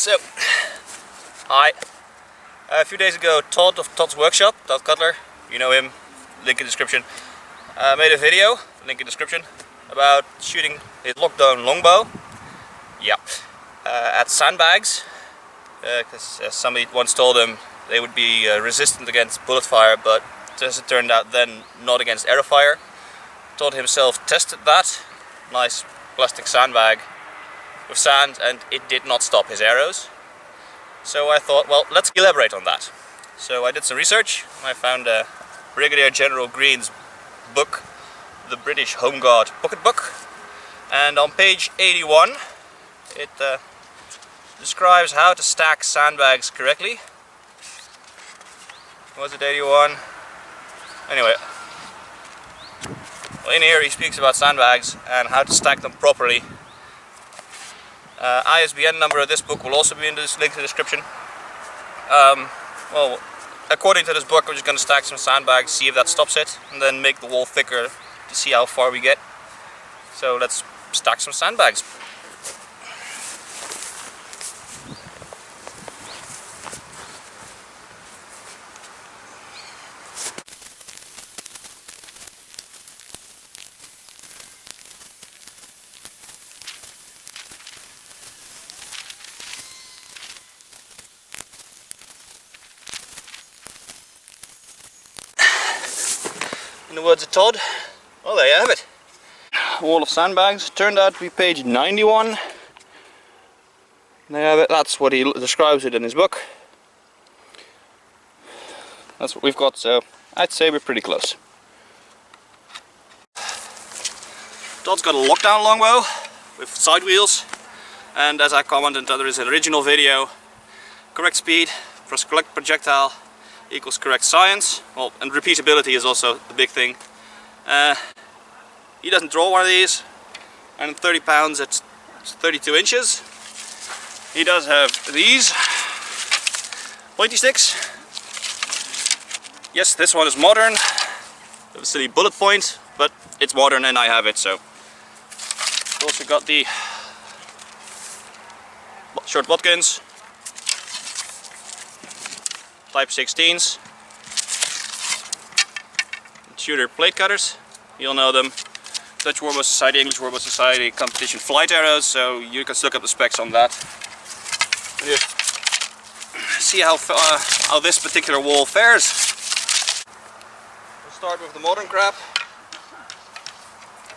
So, hi. A few days ago, Todd of Todd's Workshop, Todd Cutler, you know him, link in description, made a video, link in description, about shooting his lockdown longbow. Yeah, at sandbags, because somebody once told him they would be resistant against bullet fire, but as it turned out, then not against arrow fire. Todd himself tested that nice plastic sandbag with sand, and it did not stop his arrows. So I thought, well, let's elaborate on that. So I did some research. I found Brigadier General Green's book, the British Home Guard Pocket Book, and on page 81 it describes how to stack sandbags correctly. Was it 81? Anyway, well, in here he speaks about sandbags and how to stack them properly. ISBN number of this book will also be in this link in the description. Well, according to this book, we're just going to stack some sandbags, see if that stops it, and then make the wall thicker to see how far we get. So let's stack some sandbags. In the words of Todd, well, there you have it. Wall of sandbags turned out to be page 91. There you have it. That's what he describes it in his book. That's what we've got, so I'd say we're pretty close. Todd's got a lockdown longbow with side wheels, and as I commented under his original video, correct speed plus correct projectile equals correct science. Well, and repeatability is also the big thing. He doesn't draw one of these, and in 30 pounds it's 32 inches. He does have these pointy sticks. Yes, this one is modern, with a silly bullet point, but it's modern and I have it, so. We've also got the short bodkins, type 16s, shooter plate cutters, you'll know them. Dutch Warbow Society, English Warbow Society competition flight arrows, so you can look up the specs on that. Just see how this particular wall fares. We'll start with the modern crap,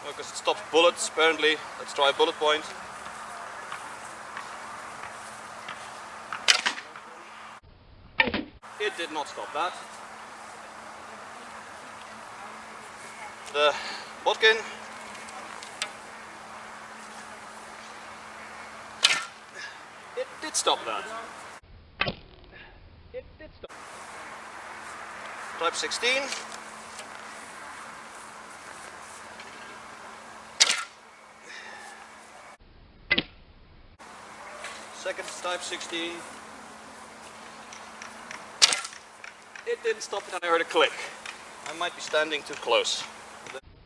because it stops bullets apparently. Let's try a bullet point. It did not stop that. The bodkin. It did stop that. It did stop. Type 16. Second type 16. It didn't stop it, and I heard a click. I might be standing too close.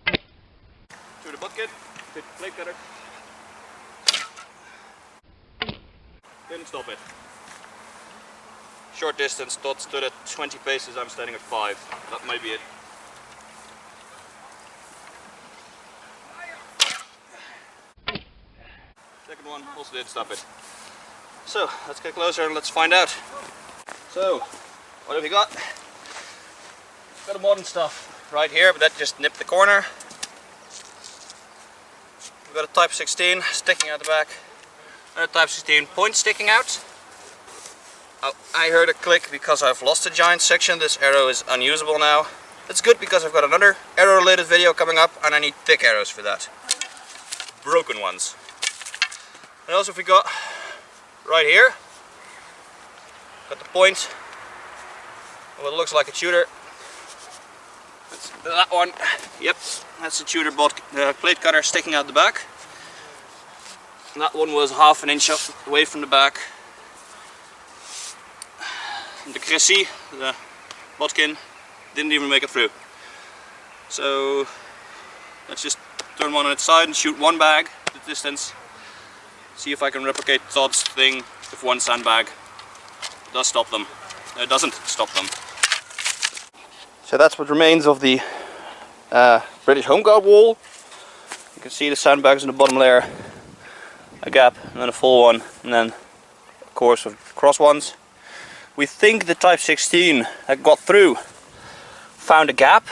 To the bucket, to the plate cutter. Didn't stop it. Short distance, Todd stood at 20 paces, I'm standing at 5. That might be it. Second one also didn't stop it. So, let's get closer and let's find out. So, what have we got? Got a modern stuff right here, but that just nipped the corner. We've got a type 16 sticking out the back. Another type 16 point sticking out. Oh, I heard a click because I've lost a giant section. This arrow is unusable now. It's good because I've got another arrow related video coming up and I need thick arrows for that. Broken ones. And also we got right here, got the point. What looks like a shooter. That's that one. Yep, that's a shooter plate cutter sticking out the back. And that one was half an inch away from the back. And the Cressy, the bodkin, didn't even make it through. So let's just turn one on its side and shoot one bag at the distance. See if I can replicate Todd's thing if one sandbag does stop them. It doesn't stop them. So that's what remains of the British Home Guard wall. You can see the sandbags in the bottom layer, a gap, and then a full one, and then of course with cross ones. We think the Type 16 that got through found a gap.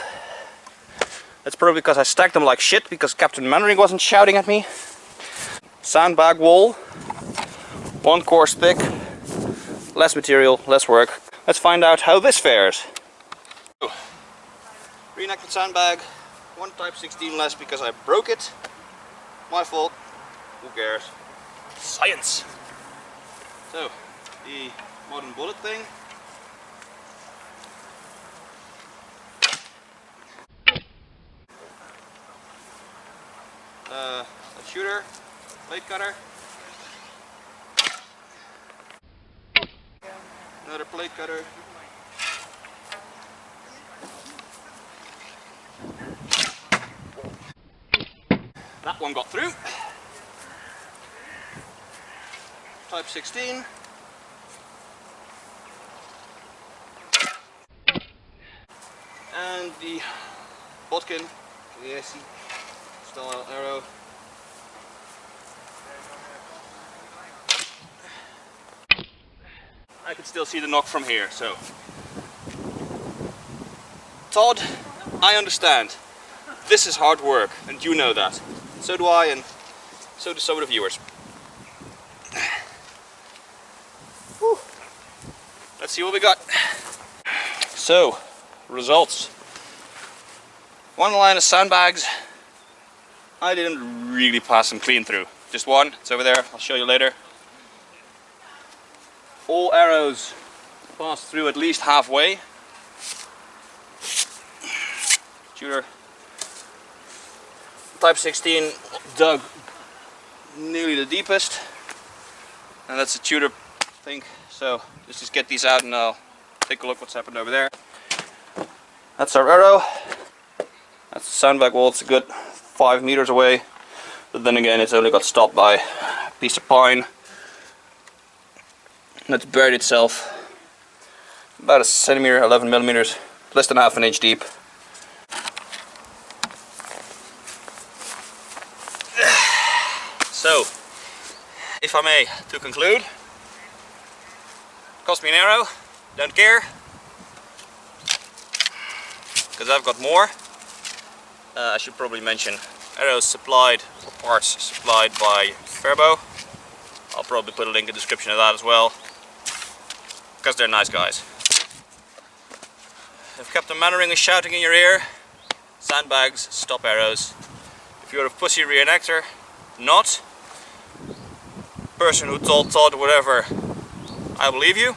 That's probably because I stacked them like shit because Captain Mannering wasn't shouting at me. Sandbag wall, 1 course thick, less material, less work. Let's find out how this fares. Reenacted sandbag, 1 Type 16 less because I broke it. My fault, who cares? Science! So, the modern bullet thing. A shooter, blade cutter. Another plate cutter. That one got through. Type 16. And the Botkin, the AC style arrow. I can still see the knock from here, so. Todd, I understand. This is hard work, and you know that. So do I, and so do some of the viewers. Whew. Let's see what we got. So, results. 1 line of sandbags. I didn't really pass them clean through. Just one, it's over there, I'll show you later. All arrows passed through at least halfway. Shooter Type 16 dug nearly the deepest, and that's a tutor thing. So let's just get these out and I'll take a look what's happened over there. That's our arrow. That's the sandbag wall. It's a good 5 meters away, but then again it's only got stopped by a piece of pine that's buried itself about a centimeter, 11 millimeters, less than half an inch deep. So, if I may, to conclude, cost me an arrow, don't care, because I've got more. I should probably mention, arrows supplied, or parts supplied by Fairbow. I'll probably put a link in the description of that as well, because they're nice guys. If Captain Mannering is shouting in your ear, sandbags, stop arrows. If you're a pussy reenactor, not. Person who told Todd whatever, I believe you.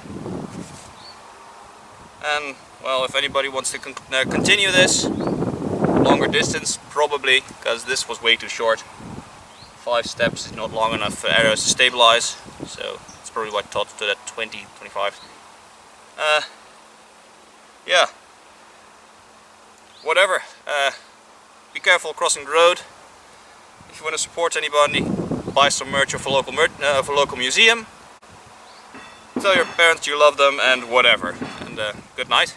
And well, if anybody wants to continue this longer distance, probably, because this was way too short. 5 steps is not long enough for arrows to stabilize, so it's probably why Todd stood at 20, 25. Yeah, whatever. Be careful crossing the road. If you want to support anybody, buy some merch for local museum. Tell your parents you love them and whatever. And good night.